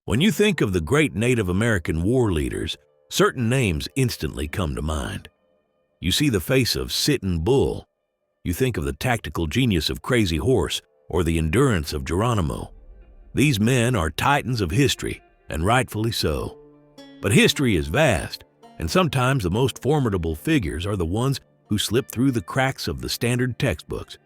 When you think of the great Native American war leaders, certain names instantly come to mind. You see the face of Sitting Bull. You think of the tactical genius of Crazy Horse or the endurance of Geronimo. These men are titans of history, and rightfully so. But history is vast, and sometimes the most formidable figures are the ones who slip through the cracks of the standard textbooks.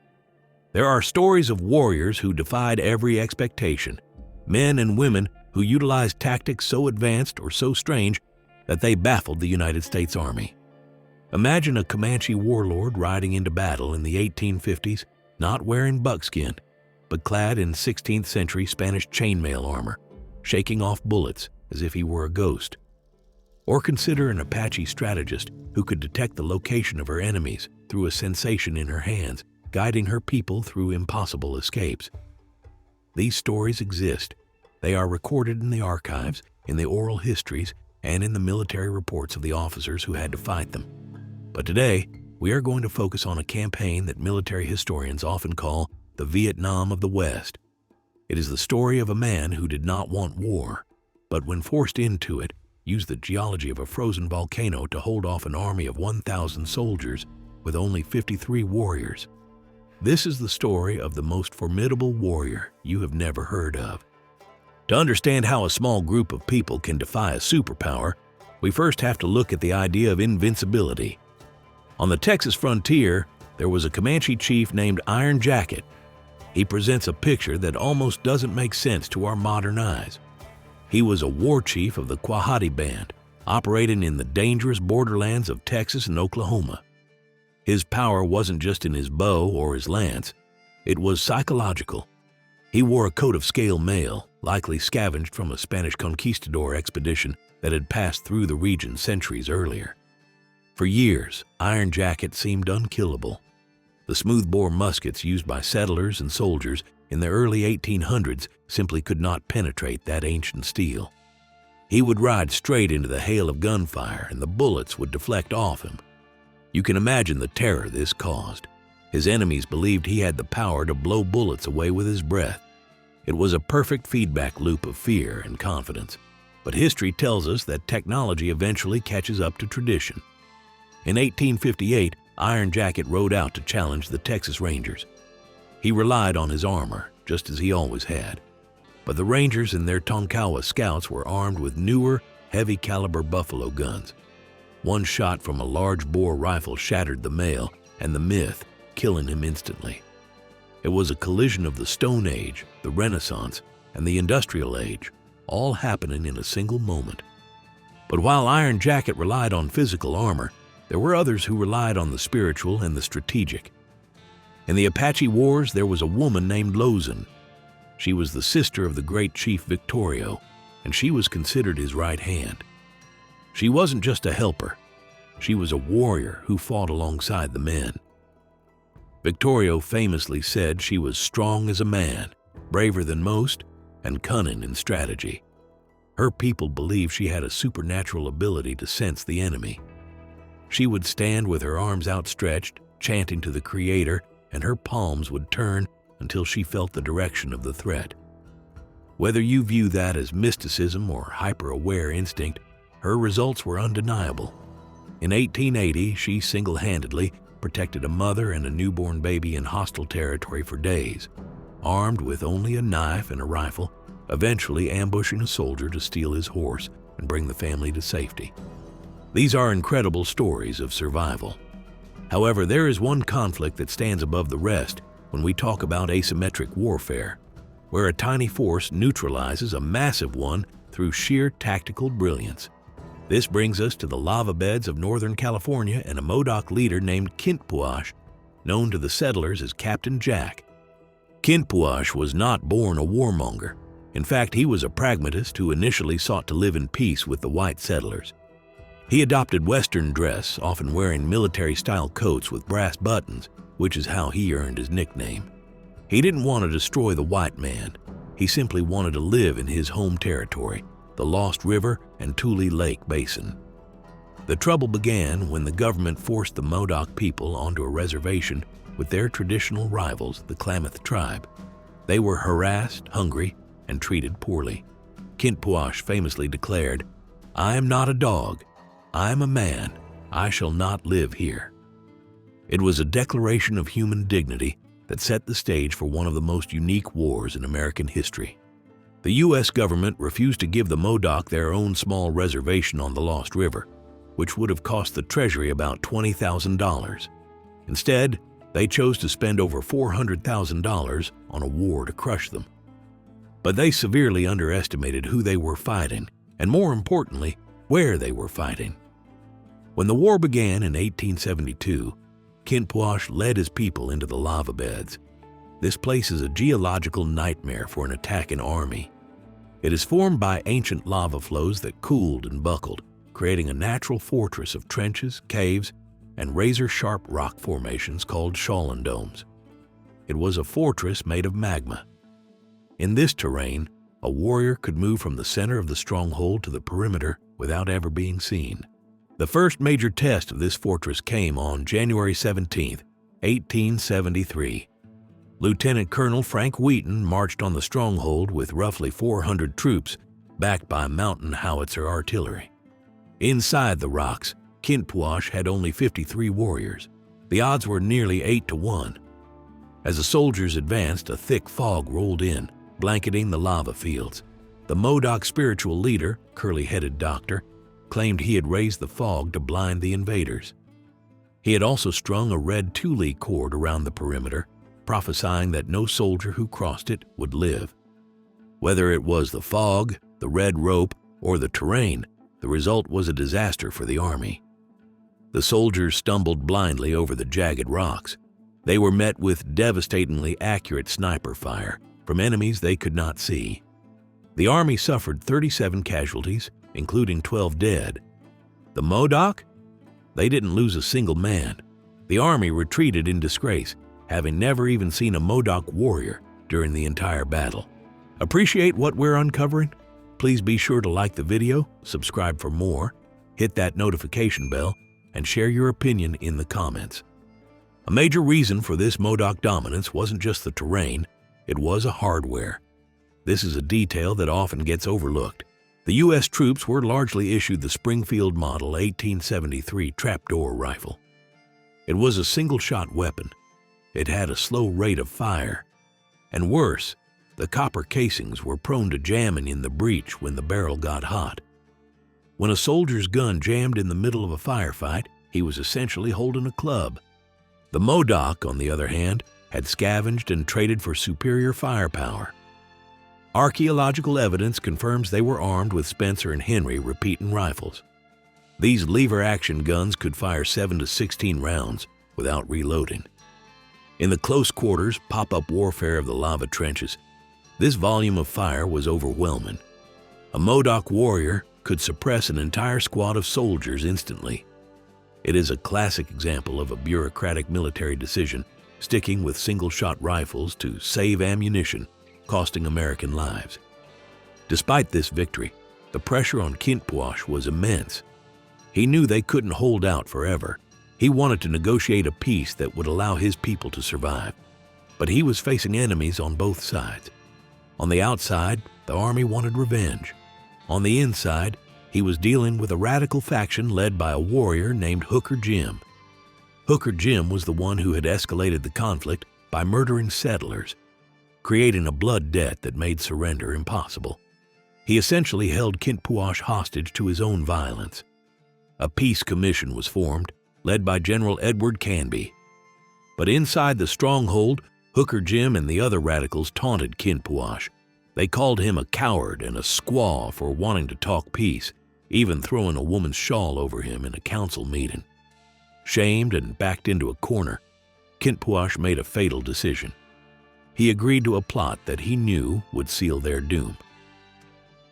There are stories of warriors who defied every expectation, men and women who utilized tactics so advanced or so strange that they baffled the United States Army. Imagine a Comanche warlord riding into battle in the 1850s, not wearing buckskin, but clad in 16th century Spanish chainmail armor, shaking off bullets as if he were a ghost. Or consider an Apache strategist who could detect the location of her enemies through a sensation in her hands, guiding her people through impossible escapes. These stories exist. They are recorded in the archives, in the oral histories, and in the military reports of the officers who had to fight them. But today, we are going to focus on a campaign that military historians often call the Vietnam of the West. It is the story of a man who did not want war, but when forced into it, used the geology of a frozen volcano to hold off an army of 1,000 soldiers with only 53 warriors. This is the story of the most formidable warrior you have never heard of. To understand how a small group of people can defy a superpower, we first have to look at the idea of invincibility. On the Texas frontier, there was a Comanche chief named Iron Jacket. He presents a picture that almost doesn't make sense to our modern eyes. He was a war chief of the Quahati Band, operating in the dangerous borderlands of Texas and Oklahoma. His power wasn't just in his bow or his lance, it was psychological. He wore a coat of scale mail, likely scavenged from a Spanish conquistador expedition that had passed through the region centuries earlier. For years, Iron Jacket seemed unkillable. The smoothbore muskets used by settlers and soldiers in the early 1800s simply could not penetrate that ancient steel. He would ride straight into the hail of gunfire and the bullets would deflect off him. You can imagine the terror this caused. His enemies believed he had the power to blow bullets away with his breath. It was a perfect feedback loop of fear and confidence. But history tells us that technology eventually catches up to tradition. In 1858, Iron Jacket rode out to challenge the Texas Rangers. He relied on his armor, just as he always had. But the Rangers and their Tonkawa scouts were armed with newer, heavy-caliber buffalo guns. One shot from a large-bore rifle shattered the male and the myth, killing him instantly. It was a collision of the Stone Age, the Renaissance, and the Industrial Age, all happening in a single moment. But while Iron Jacket relied on physical armor, there were others who relied on the spiritual and the strategic. In the Apache Wars, there was a woman named Lozin. She was the sister of the great chief Victorio, and she was considered his right hand. She wasn't just a helper. She was a warrior who fought alongside the men. Victorio famously said she was strong as a man, braver than most, and cunning in strategy. Her people believed she had a supernatural ability to sense the enemy. She would stand with her arms outstretched, chanting to the Creator, and her palms would turn until she felt the direction of the threat. Whether you view that as mysticism or hyper-aware instinct, her results were undeniable. In 1880, she single-handedly protected a mother and a newborn baby in hostile territory for days, armed with only a knife and a rifle, eventually ambushing a soldier to steal his horse and bring the family to safety. These are incredible stories of survival. However, there is one conflict that stands above the rest when we talk about asymmetric warfare, where a tiny force neutralizes a massive one through sheer tactical brilliance. This brings us to the lava beds of Northern California and a Modoc leader named Kintpuash, known to the settlers as Captain Jack. Kintpuash was not born a warmonger. In fact, he was a pragmatist who initially sought to live in peace with the white settlers. He adopted Western dress, often wearing military-style coats with brass buttons, which is how he earned his nickname. He didn't want to destroy the white man. He simply wanted to live in his home territory, the Lost River and Tule Lake Basin. The trouble began when the government forced the Modoc people onto a reservation with their traditional rivals, the Klamath tribe. They were harassed, hungry, and treated poorly. Kintpuash famously declared, "I am not a dog. I am a man. I shall not live here." It was a declaration of human dignity that set the stage for one of the most unique wars in American history. The U.S. government refused to give the Modoc their own small reservation on the Lost River, which would have cost the Treasury about $20,000. Instead, they chose to spend over $400,000 on a war to crush them. But they severely underestimated who they were fighting, and more importantly, where they were fighting. When the war began in 1872, Kintpuash led his people into the lava beds. This place is a geological nightmare for an attacking army. It is formed by ancient lava flows that cooled and buckled, creating a natural fortress of trenches, caves, and razor-sharp rock formations called Shawlin domes. It was a fortress made of magma. In this terrain, a warrior could move from the center of the stronghold to the perimeter without ever being seen. The first major test of this fortress came on January 17, 1873. Lieutenant Colonel Frank Wheaton marched on the stronghold with roughly 400 troops, backed by mountain howitzer artillery. Inside the rocks, Kintpuash had only 53 warriors. The odds were nearly 8-1. As the soldiers advanced, a thick fog rolled in, blanketing the lava fields. The Modoc spiritual leader, curly-headed doctor, claimed he had raised the fog to blind the invaders. He had also strung a red tule cord around the perimeter, prophesying that no soldier who crossed it would live. Whether it was the fog, the red rope, or the terrain, the result was a disaster for the army. The soldiers stumbled blindly over the jagged rocks. They were met with devastatingly accurate sniper fire from enemies they could not see. The army suffered 37 casualties, including 12 dead. The Modoc? They didn't lose a single man. The army retreated in disgrace, having never even seen a Modoc warrior during the entire battle. Appreciate what we're uncovering? Please be sure to like the video, subscribe for more, hit that notification bell, and share your opinion in the comments. A major reason for this Modoc dominance wasn't just the terrain, it was a hardware. This is a detail that often gets overlooked. The U.S. troops were largely issued the Springfield Model 1873 trapdoor rifle. It was a single-shot weapon. It had a slow rate of fire. And worse, the copper casings were prone to jamming in the breech when the barrel got hot. When a soldier's gun jammed in the middle of a firefight, he was essentially holding a club. The Modoc, on the other hand, had scavenged and traded for superior firepower. Archaeological evidence confirms they were armed with Spencer and Henry repeating rifles. These lever-action guns could fire 7 to 16 rounds without reloading. In the close quarters, pop-up warfare of the lava trenches, this volume of fire was overwhelming. A Modoc warrior could suppress an entire squad of soldiers instantly. It is a classic example of a bureaucratic military decision, sticking with single-shot rifles to save ammunition, costing American lives. Despite this victory, the pressure on Kintpuash was immense. He knew they couldn't hold out forever. He wanted to negotiate a peace that would allow his people to survive. But he was facing enemies on both sides. On the outside, the army wanted revenge. On the inside, he was dealing with a radical faction led by a warrior named Hooker Jim. Hooker Jim was the one who had escalated the conflict by murdering settlers, creating a blood debt that made surrender impossible. He essentially held Kintpuash hostage to his own violence. A peace commission was formed, led by General Edward Canby. But inside the stronghold, Hooker Jim and the other radicals taunted Kintpuash. They called him a coward and a squaw for wanting to talk peace, even throwing a woman's shawl over him in a council meeting. Shamed and backed into a corner, Kintpuash made a fatal decision. He agreed to a plot that he knew would seal their doom.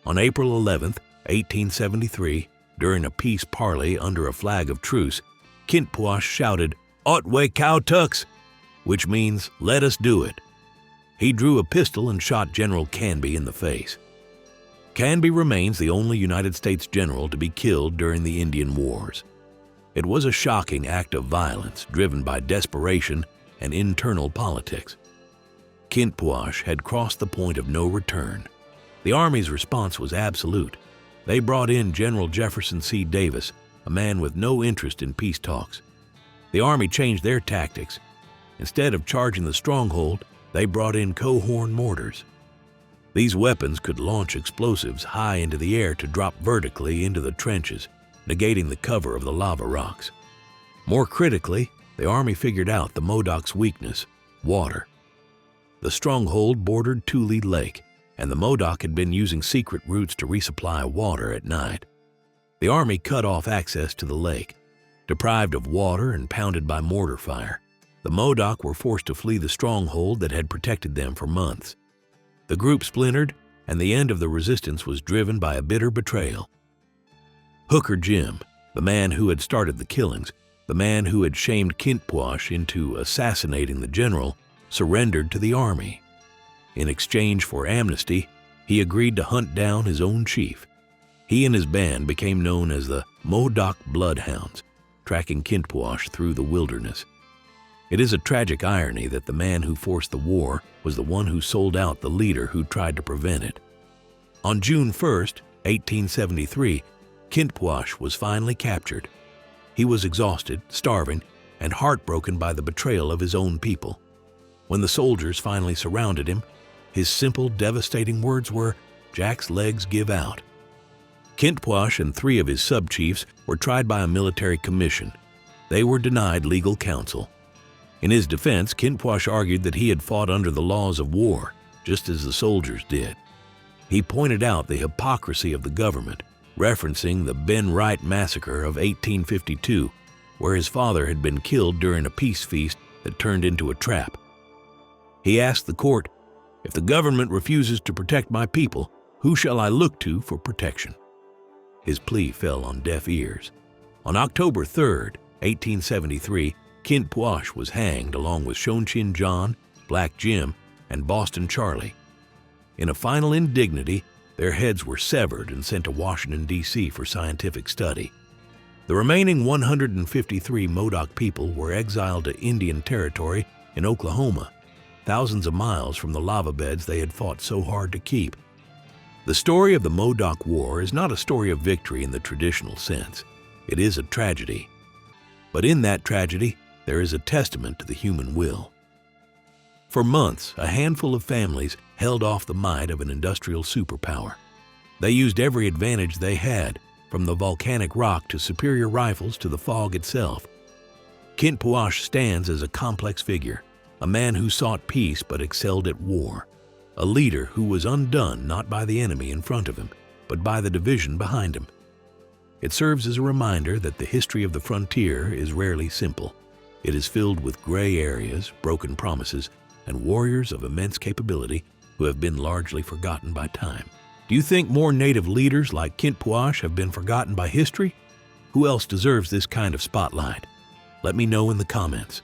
On April 11, 1873, during a peace parley under a flag of truce, Kintpuash shouted, "Otway Cowtucks," which means, "Let us do it." He drew a pistol and shot General Canby in the face. Canby remains the only United States general to be killed during the Indian Wars. It was a shocking act of violence driven by desperation and internal politics. Kintpuash had crossed the point of no return. The Army's response was absolute. They brought in General Jefferson C. Davis, a man with no interest in peace talks. The Army changed their tactics. Instead of charging the stronghold, they brought in cohorn mortars. These weapons could launch explosives high into the air to drop vertically into the trenches, negating the cover of the lava rocks. More critically, the Army figured out the Modoc's weakness: water. The stronghold bordered Tule Lake, and the Modoc had been using secret routes to resupply water at night. The Army cut off access to the lake. Deprived of water and pounded by mortar fire, the Modoc were forced to flee the stronghold that had protected them for months. The group splintered, and the end of the resistance was driven by a bitter betrayal. Hooker Jim, the man who had started the killings, the man who had shamed Kintpuash into assassinating the general, surrendered to the Army. In exchange for amnesty, he agreed to hunt down his own chief. He and his band became known as the Modoc Bloodhounds, tracking Kintpuash through the wilderness. It is a tragic irony that the man who forced the war was the one who sold out the leader who tried to prevent it. On June 1st, 1873, Kintpuash was finally captured. He was exhausted, starving, and heartbroken by the betrayal of his own people. When the soldiers finally surrounded him, his simple, devastating words were, "Jack's legs give out." Kintpuash and 3 of his sub-chiefs were tried by a military commission. They were denied legal counsel. In his defense, Kintpuash argued that he had fought under the laws of war, just as the soldiers did. He pointed out the hypocrisy of the government, referencing the Ben Wright massacre of 1852, where his father had been killed during a peace feast that turned into a trap. He asked the court, "If the government refuses to protect my people, who shall I look to for protection?" His plea fell on deaf ears. On October 3rd, 1873, Kintpuash was hanged along with Shonchin John, Black Jim, and Boston Charlie. In a final indignity, their heads were severed and sent to Washington, D.C. for scientific study. The remaining 153 Modoc people were exiled to Indian Territory in Oklahoma, thousands of miles from the lava beds they had fought so hard to keep. The story of the Modoc War is not a story of victory in the traditional sense. It is a tragedy. But in that tragedy, there is a testament to the human will. For months, a handful of families held off the might of an industrial superpower. They used every advantage they had, from the volcanic rock to superior rifles to the fog itself. Kintpuash stands as a complex figure, a man who sought peace but excelled at war, a leader who was undone not by the enemy in front of him, but by the division behind him. It serves as a reminder that the history of the frontier is rarely simple. It is filled with gray areas, broken promises, and warriors of immense capability who have been largely forgotten by time. Do you think more native leaders like Kintpuash have been forgotten by history? Who else deserves this kind of spotlight? Let me know in the comments.